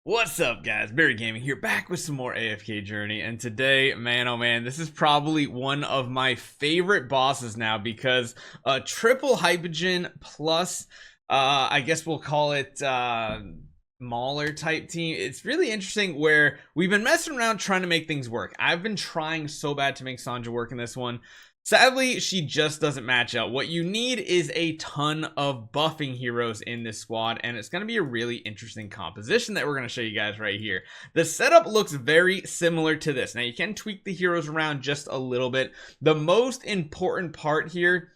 What's up, guys? Barry Gaming here, back with some more AFK Journey, and today, man, oh man, this is probably one of my favorite bosses now because a triple Hypogen plus, I guess we'll call it, Mauler type team. It's really interesting where we've been messing around trying to make things work. I've been trying so bad to make Sanja work in this one. Sadly, she just doesn't match up. What you need is a ton of buffing heroes in this squad, and it's going to be a really interesting composition that we're going to show you guys right here. The setup looks very similar to this. Now, you can tweak the heroes around just a little bit. The most important part here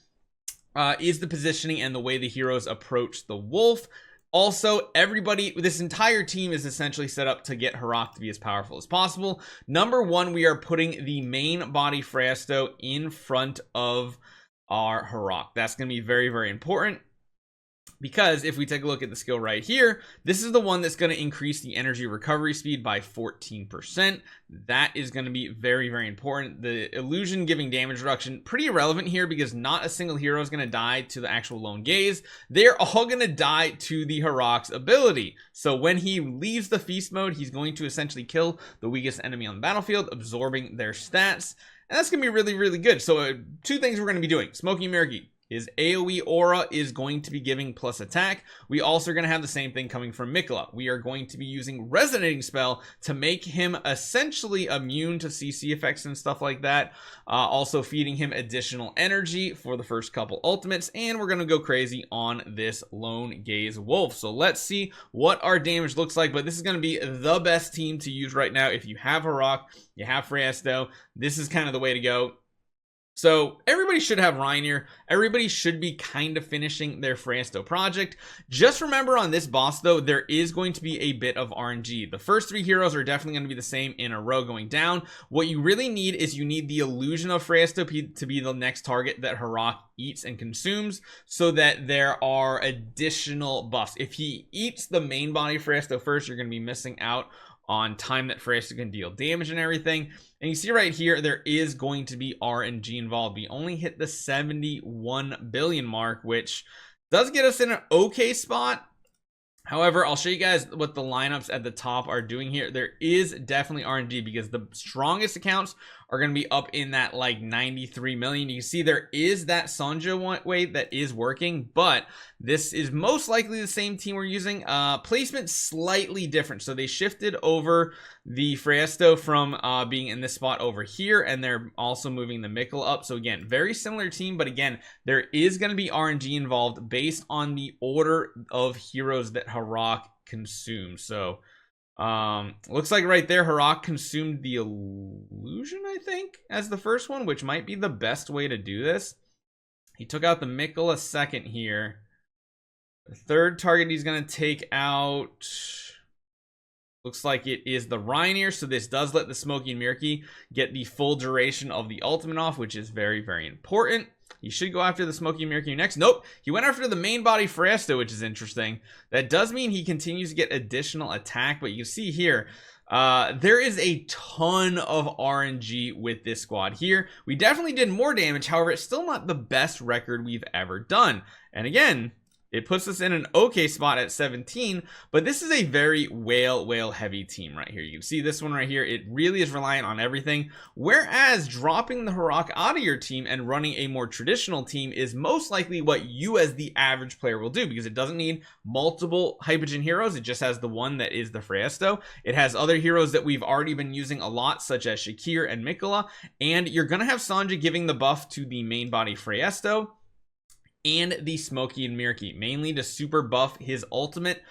is the positioning and the way the heroes approach the wolf. Also, this entire team is essentially set up to get Harak to be as powerful as possible. Number one, we are putting the main body Frasto in front of our Harak. That's going to be very, very important. Because if we take a look at the skill right here, this is the one that's going to increase the energy recovery speed by 14%. That is going to be very, very important. The illusion giving damage reduction, pretty irrelevant here because not a single hero is going to die to the actual lone gaze. They're all going to die to the Harak's ability. So when he leaves the feast mode, he's going to essentially kill the weakest enemy on the battlefield, absorbing their stats. And that's going to be really, really good. So two things we're going to be doing. Smoky Mirky. His AoE aura is going to be giving plus attack. We also are going to have the same thing coming from Mikola. We are going to be using Resonating Spell to make him essentially immune to CC effects and stuff like that. Also feeding him additional energy for the first couple ultimates. And we're going to go crazy on this Lone Gaze Wolf. So let's see what our damage looks like. But this is going to be the best team to use right now. If you have Harak, you have Frasto, this is kind of the way to go. So everybody should have Reinier. Everybody should be kind of finishing their Frasto project. Just remember on this boss though, there is going to be a bit of RNG. The first three heroes are definitely going to be the same in a row going down. What you really need is you need the illusion of Frasto to be the next target that Harak eats and consumes so that there are additional buffs. If he eats the main body Frasto first, you're going to be missing out on time that Frasto can deal damage and everything. And you see right here, there is going to be RNG involved. We only hit the 71 billion mark, which does get us in an okay spot. However, I'll show you guys what the lineups at the top are doing here. There is definitely RNG because the strongest accounts are going to be up in that like 93 million. You can see there is that Sanjo way that is working, but this is most likely the same team we're using. Placement slightly different. So they shifted over the Frasto from being in this spot over here, and they're also moving the Mikkel up. So again, very similar team, but again, there is going to be RNG involved based on the order of heroes that Harak consumes. So looks like right there Harak consumed the illusion, I think, as the first one, which might be the best way to do this. He took out the Mikkel a second here. The third target he's going to take out looks like it is the Reinier, so this does let the Smoky and Mirky get the full duration of the ultimate off, which is very, very important. He should go after the Smoky and Mirky next. Nope, he went after the main body Frasto, which is interesting. That does mean he continues to get additional attack, but you can see here, there is a ton of RNG with this squad here. We definitely did more damage, however, it's still not the best record we've ever done. And again, it puts us in an okay spot at 17, but this is a very whale heavy team right here. You can see this one right here. It really is reliant on everything. Whereas dropping the Harak out of your team and running a more traditional team is most likely what you as the average player will do, because it doesn't need multiple Hypogen heroes. It just has the one that is the Frasto. It has other heroes that we've already been using a lot, such as Shakir and Mikola. And you're going to have Sanja giving the buff to the main body Frasto and the Smoky and Mirky, mainly to super buff his ultimate,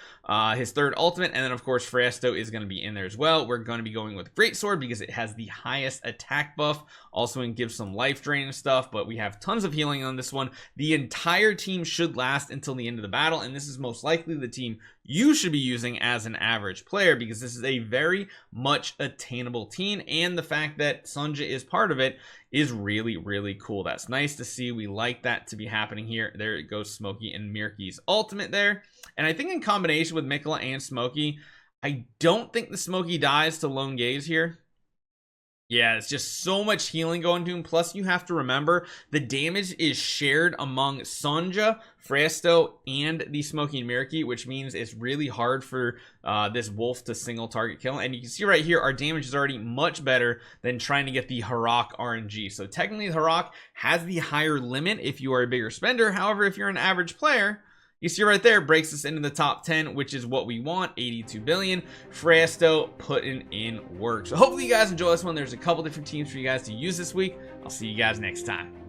his third ultimate, and then of course Frasto is going to be in there as well. We're going to be going with Greatsword because it has the highest attack buff, also and gives some life drain and stuff, but we have tons of healing on this one. The entire team should last until the end of the battle, and this is most likely the team you should be using as an average player because this is a very much attainable team, and the fact that Sanja is part of it is really, really cool. That's nice to see. We like that to be happening here. There it goes, Smoky and Mirky's ultimate there. And I think in combination with Mikola and Smoky, I don't think the Smoky dies to Lone Gaze here. Yeah, it's just so much healing going to him. Plus, you have to remember the damage is shared among Sonja, Frasto, and the Smoking Miraki, which means it's really hard for this wolf to single target kill. And you can see right here, our damage is already much better than trying to get the Harak RNG. So technically, the Harak has the higher limit if you are a bigger spender. However, if you're an average player, you see right there, breaks us into the top 10, which is what we want. 82 billion. Frasto putting in work. So hopefully you guys enjoy this one. There's a couple different teams for you guys to use this week. I'll see you guys next time.